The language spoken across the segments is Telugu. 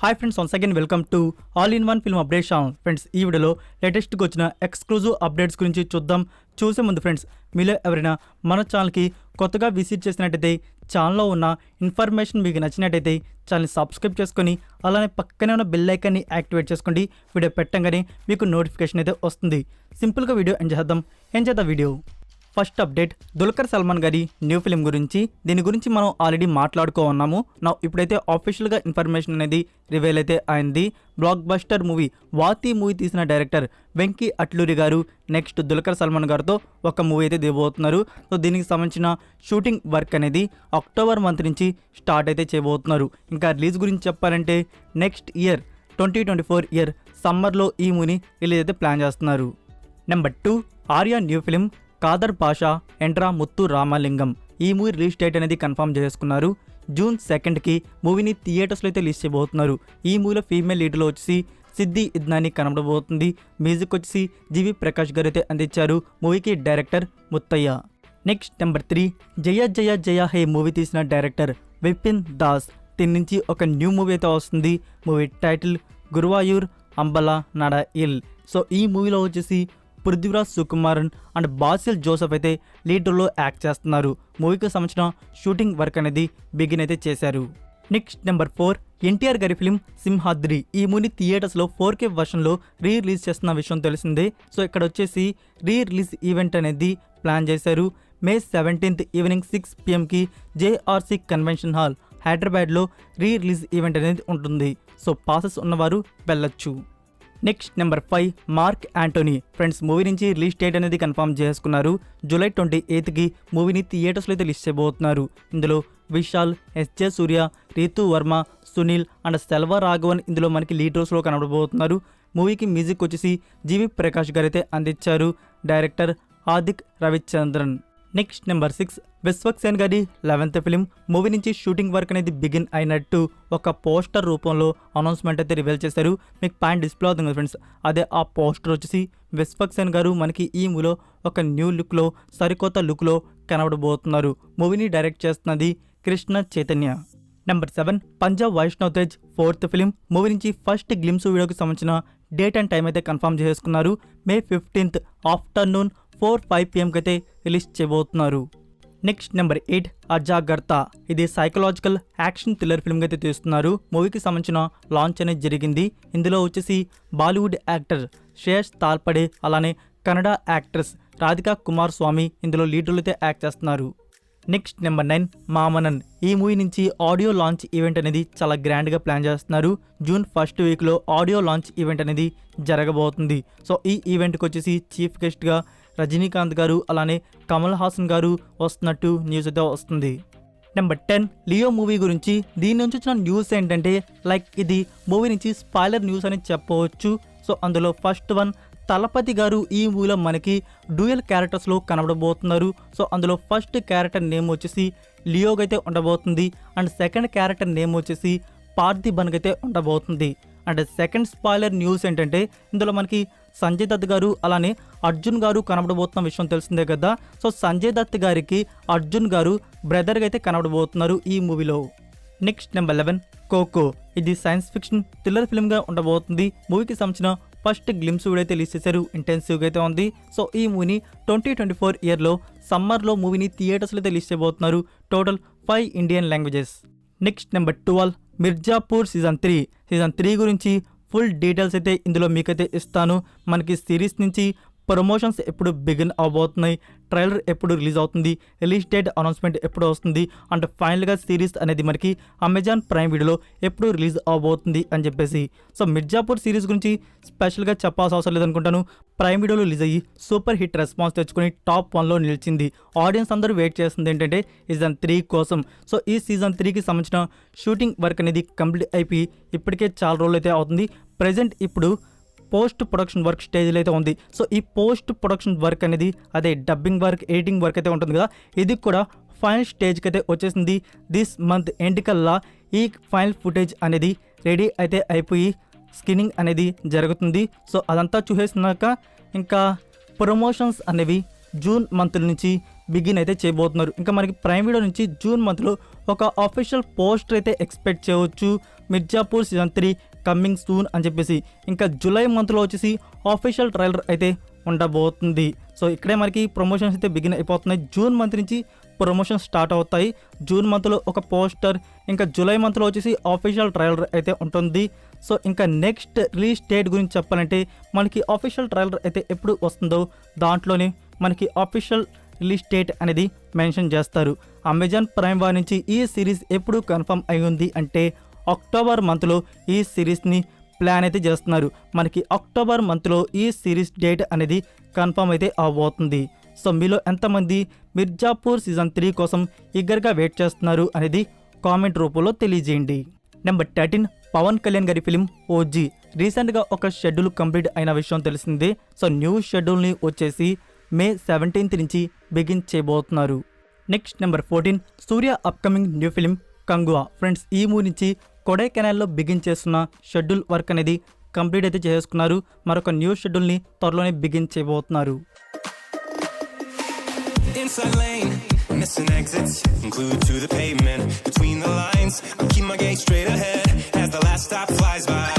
Hi friends, once again welcome to all in one film update channel. Friends, ఈ వీడియోలో లేటెస్ట్గా వచ్చిన ఎక్స్క్లూజివ్ అప్డేట్స్ గురించి చూద్దాం. చూసే ముందు ఫ్రెండ్స్, మీలో ఎవరైనా మన ఛానల్కి కొత్తగా విజిట్ చేసినట్టయితే ఛానల్లో ఉన్న ఇన్ఫర్మేషన్ మీకు నచ్చినట్టయితే ఛానల్ని సబ్స్క్రైబ్ చేసుకొని అలానే పక్కనే ఉన్న బెల్ ఐకాన్ని యాక్టివేట్ చేసుకోండి. వీడియో పెట్టంగానే మీకు నోటిఫికేషన్ అయితే వస్తుంది. సింపుల్గా వీడియో ఎంజాయ్ చేద్దాం video. First update, Dulquer Salman గారి న్యూ ఫిలిం గురించి. దీని గురించి మనం ఆల్రెడీ మాట్లాడుకున్నాము. ఇప్పుడైతే ఆఫీషియల్గా ఇన్ఫర్మేషన్ అనేది రివీల్ అయితే అయింది. బ్లాక్ బస్టర్ మూవీ వాతి మూవీ తీసిన డైరెక్టర్ వెంకీ అట్లూరి గారు నెక్స్ట్ దుల్కర్ సల్మాన్ గారితో ఒక మూవీ అయితే దిగబోతున్నారు. సో దీనికి సంబంధించిన షూటింగ్ వర్క్ అనేది అక్టోబర్ మంత్ నుంచి స్టార్ట్ అయితే చేయబోతున్నారు. ఇంకా రిలీజ్ గురించి చెప్పాలంటే నెక్స్ట్ ఇయర్ 2024 ఇయర్ సమ్మర్లో ఈ మూవీని రిలీజ్ అయితే ప్లాన్ చేస్తున్నారు. Number 2, Arya new film Kadhar Pasha Endra Muthu Ramalingam. ఈ మూవీ రిలీజ్ డేట్ అనేది కన్ఫర్మ్ చేసుకున్నారు. జూన్ 2కి మూవీని థియేటర్స్లో అయితే రిలీజ్ చేయబోతున్నారు. ఈ మూవీలో ఫీమేల్ లీడ్లో వచ్చేసి సిద్ధి ఇద్నాని కనబడబోతుంది. మ్యూజిక్ వచ్చేసి జీవి ప్రకాష్ గారు అయితే అందించారు. మూవీకి డైరెక్టర్ ముత్తయ్య. నెక్స్ట్ నెంబర్ 3, జయ జయ జయ హే మూవీ తీసిన డైరెక్టర్ విపిన్ దాస్. దీని నుంచి ఒక న్యూ మూవీ అయితే వస్తుంది. మూవీ టైటిల్ గురువాయూర్ అంబలా నడ ఇల్. సో ఈ మూవీలో వచ్చేసి పృథ్వీరాజ్ సుకుమారన్ అండ్ బాసిల్ జోసెఫ్ అయితే లీడర్లో యాక్ట్ చేస్తున్నారు. మూవీకి సంబంధించిన షూటింగ్ వర్క్ అనేది బిగిన్ అయితే చేశారు. నెక్స్ట్ నెంబర్ 4, ఎన్టీఆర్ గారి ఫిలిం సింహాద్రి. ఈ మూవీ థియేటర్స్లో 4K వర్షన్లో రిలీజ్ చేస్తున్న విషయం తెలిసిందే. సో ఇక్కడ వచ్చేసి రిలీజ్ ఈవెంట్ అనేది ప్లాన్ చేశారు. May 17th evening 6 PM JRC convention hall హైదరాబాద్లో రిలీజ్ ఈవెంట్ అనేది ఉంటుంది. సో పాసెస్ ఉన్నవారు వెళ్ళొచ్చు. Next number 5, Mark Antony. Friends, movie నుంచి రిలీజ్ డేట్ అనేది కన్ఫర్మ్ చేసుకున్నారు. జూలై 28కి మూవీని థియేటర్స్లో అయితే రిలీజ్ చేయబోతున్నారు. ఇందులో విశాల్, SJ సూర్య, రీతు వర్మ, సునీల్ అండ్ సెల్వా రాఘవన్ ఇందులో మనకి లీడ్ రోల్స్లో కనబడబోతున్నారు. మూవీకి మ్యూజిక్ వచ్చేసి జీవి ప్రకాష్ గారు అయితే అందించారు. Director Adhik Ravichandran. Next number 6, Vishwak Sen గారి 11th ఫిలిం. మూవీ నుంచి షూటింగ్ వర్క్ అనేది బిగిన్ అయినట్టు ఒక పోస్టర్ రూపంలో అనౌన్స్మెంట్ అయితే రివీల్ చేశారు. మీకు పాయింట్ డిస్ప్లే అవుతుంది కదా ఫ్రెండ్స్, అదే ఆ పోస్టర్ వచ్చేసి విశ్వక్ సేన్ గారు మనకి ఈ మూవీలో ఒక న్యూ లుక్లో సరికొత్త లుక్లో కనబడబోతున్నారు. మూవీని డైరెక్ట్ చేస్తున్నది Krishna Chaitanya. Number 7, Punjab Vaishnav Tej 4th film. Movie నుంచి ఫస్ట్ గ్లిమ్స్ వీడియోకి సంబంధించిన డేట్ అండ్ టైం అయితే కన్ఫర్మ్ చేసుకున్నారు. May 15th ఆఫ్టర్నూన్ 4-5 PM అయితే రిలీజ్ చేయబోతున్నారు. Next number 8, Ajagratha. ఇది సైకలాజికల్ యాక్షన్ థ్రిల్లర్ ఫిల్మ్గా అయితే తీస్తున్నారు. మూవీకి సంబంధించిన లాంచ్ అనేది జరిగింది. ఇందులో వచ్చేసి బాలీవుడ్ యాక్టర్ శ్రేయస్ తాల్పడే అలానే కన్నడ యాక్ట్రెస్ రాధికా కుమార్ స్వామి ఇందులో లీడర్లు అయితే యాక్ట్ చేస్తున్నారు. Next number 9, మామనన్. ఈ మూవీ నుంచి ఆడియో లాంచ్ ఈవెంట్ అనేది చాలా గ్రాండ్గా ప్లాన్ చేస్తున్నారు. జూన్ 1st వీక్లో ఆడియో లాంచ్ ఈవెంట్ అనేది జరగబోతుంది. సో ఈ ఈవెంట్కి వచ్చేసి చీఫ్ గెస్ట్గా రజనీకాంత్ గారు అలానే కమల్ హాసన్ గారు వస్తున్నట్టు న్యూస్ అయితే వస్తుంది. నెంబర్ 10, లియో మూవీ గురించి. దీని నుంచి వచ్చిన న్యూస్ ఏంటంటే ఇది మూవీ నుంచి స్పాయిలర్ న్యూస్ అని చెప్పవచ్చు. సో అందులో ఫస్ట్ వన్, తలపతి గారు ఈ మూవీలో మనకి డ్యూయల్ క్యారెక్టర్స్లో కనబడబోతున్నారు. సో అందులో ఫస్ట్ క్యారెక్టర్ నేమ్ వచ్చేసి లియోగా అయితే ఉండబోతుంది అండ్ సెకండ్ క్యారెక్టర్ నేమ్ వచ్చేసి పార్థిబన్గా అయితే ఉండబోతుంది. అండ్ సెకండ్ స్పాయిలర్ న్యూస్ ఏంటంటే ఇందులో మనకి సంజయ్ దత్ గారు అలానే అర్జున్ గారు కనబడబోతున్న విషయం తెలిసిందే కదా. సో సంజయ్ దత్ గారికి అర్జున్ గారు బ్రదర్గా అయితే కనబడబోతున్నారు ఈ మూవీలో. Next number 11, Coco. ఇది సైన్స్ ఫిక్షన్ థ్రిల్లర్ ఫిల్మ్గా ఉండబోతుంది. మూవీకి సంబంధించిన ఫస్ట్ గ్లిమ్స్ వీడియో అయితే రిలీజ్ చేశారు. ఇంటెన్సివ్గా అయితే ఉంది. సో ఈ మూవీని 2024 ఇయర్లో సమ్మర్లో మూవీని థియేటర్స్లో అయితే రిలీజ్ చేయబోతున్నారు. Total 5 Indian languages. Next number 12, Mirzapur season 3 గురించి ఫుల్ డీటెయిల్స్ అయితే ఇందులో మీకైతే ఇస్తాను. మనకి సిరీస్ నుంచి ప్రమోషన్స్ ఎప్పుడు బిగిన్ అవబోతున్నాయి, ట్రైలర్ ఎప్పుడు రిలీజ్ అవుతుంది, రిలీజ్ డేట్ అనౌన్స్మెంట్ ఎప్పుడు వస్తుంది అండ్ ఫైనల్గా సిరీస్ అనేది మనకి అమెజాన్ ప్రైమ్ వీడియోలో ఎప్పుడు రిలీజ్ అవబోతుంది అని చెప్పేసి. సో మిర్జాపూర్ సిరీస్ గురించి స్పెషల్గా చెప్పాల్సిన అవసరం లేదనుకుంటాను. ప్రైమ్ వీడియోలో రిలీజ్ అయ్యి సూపర్ హిట్ రెస్పాన్స్ తెచ్చుకొని టాప్ 1లో నిలిచింది. ఆడియన్స్ అందరూ వెయిట్ చేస్తుంది ఏంటంటే సీజన్ 3 కోసం. సో ఈ సీజన్ 3కి సంబంధించిన షూటింగ్ వర్క్ అనేది కంప్లీట్ అయిపోయి ఇప్పటికే చాలా రోజులు అయితే అవుతుంది. ప్రజెంట్ ఇప్పుడు పోస్ట్ ప్రొడక్షన్ వర్క్ స్టేజ్లో అయితే ఉంది. సో ఈ పోస్ట్ ప్రొడక్షన్ వర్క్ అనేది అదే డబ్బింగ్ వర్క్, ఎడిటింగ్ వర్క్ అయితే ఉంటుంది కదా, ఇది కూడా ఫైనల్ స్టేజ్కి అయితే వచ్చేసింది. దిస్ మంత్ ఎండ్ కల్లా ఈ ఫైనల్ ఫుటేజ్ అనేది రెడీ అయితే అయిపోయి స్క్రీనింగ్ అనేది జరుగుతుంది. సో అదంతా చూసేసినాక ఇంకా ప్రమోషన్స్ అనేవి జూన్ మంత్ నుంచి బిగిన్ అయితే చేయబోతున్నారు. ఇంకా మనకి ప్రైమ్ వీడియో నుంచి జూన్ మంత్లో ఒక అఫీషియల్ పోస్టర్ అయితే ఎక్స్పెక్ట్ చేయవచ్చు. మిర్జాపూర్ సీజన్ 3 కమ్మింగ్ సూన్ అని చెప్పేసి. ఇంకా జూలై మంత్లో వచ్చేసి అఫీషియల్ ట్రైలర్ అయితే ఉండబోతుంది. సో ఇక్కడే మనకి ప్రమోషన్స్ అయితే బిగిన్ అయిపోతున్నాయి. జూన్ మంత్ నుంచి ప్రమోషన్ స్టార్ట్ అవుతాయి. జూన్ మంత్లో ఒక పోస్టర్, ఇంకా జూలై మంత్లో వచ్చేసి అఫీషియల్ ట్రైలర్ అయితే ఉంటుంది. సో ఇంకా నెక్స్ట్ రిలీజ్ డేట్ గురించి చెప్పాలంటే మనకి అఫీషియల్ ట్రైలర్ అయితే ఎప్పుడు వస్తుందో దాంట్లోనే మనకి అఫీషియల్ రిలీజ్ డేట్ అనేది మెన్షన్ చేస్తారు. అమెజాన్ ప్రైమ్ వారి నుంచి ఈ సిరీస్ ఎప్పుడు కన్ఫర్మ్ అయి ఉంది అంటే అక్టోబర్ మంత్లో ఈ సిరీస్ని ప్లాన్ అయితే చేస్తున్నారు. మనకి అక్టోబర్ మంత్లో ఈ సిరీస్ డేట్ అనేది కన్ఫర్మ్ అయితే అవబోతుంది. సో మీలో ఎంతమంది మిర్జాపూర్ సీజన్ 3 కోసం ఈగర్గా వెయిట్ చేస్తున్నారు అనేది కామెంట్ రూపంలో తెలియజేయండి. నెంబర్ 13 పవన్ కళ్యాణ్ గారి ఫిలిం ఓజీ రీసెంట్గా ఒక షెడ్యూల్ కంప్లీట్ అయిన విషయం తెలిసిందే. సో న్యూ షెడ్యూల్ని వచ్చేసి మే 17 నుంచి బిగిన్ చేయబోతున్నారు. Next number 14 Suriya upcoming new film Kanguva. Friends ఈ మూవీ నుంచి కొడైకెనాల్లో బిగిన్ చేస్తున్న షెడ్యూల్ వర్క్ అనేది కంప్లీట్ అయితే చేసుకున్నారు. మరొక న్యూ షెడ్యూల్ని త్వరలోనే బిగిన్ చేయబోతున్నారు. Inside lane, missing exits, glued to the pavement. Between the lines, I keep my gaze straight ahead as the last stop flies by.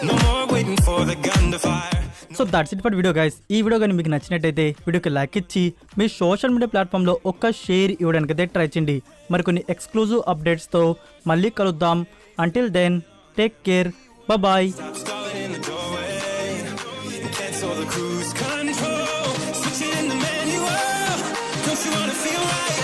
No more waiting for the gun to fire. So that's it for video guys. ఈ వీడియో కానీ మీకు నచ్చినట్టయితే వీడియోకి లైక్ ఇచ్చి మీ సోషల్ మీడియా ప్లాట్ఫామ్లో ఒక్క షేర్ ఇవ్వడానికి అయితే ట్రై చేయండి. మరికొన్ని ఎక్స్క్లూజివ్ అప్డేట్స్తో మళ్ళీ కలుద్దాం. Until then take care, bye. Stop stalling in the doorway and cancel the cruise control. Switch it in the manual. Don't you wanna feel right?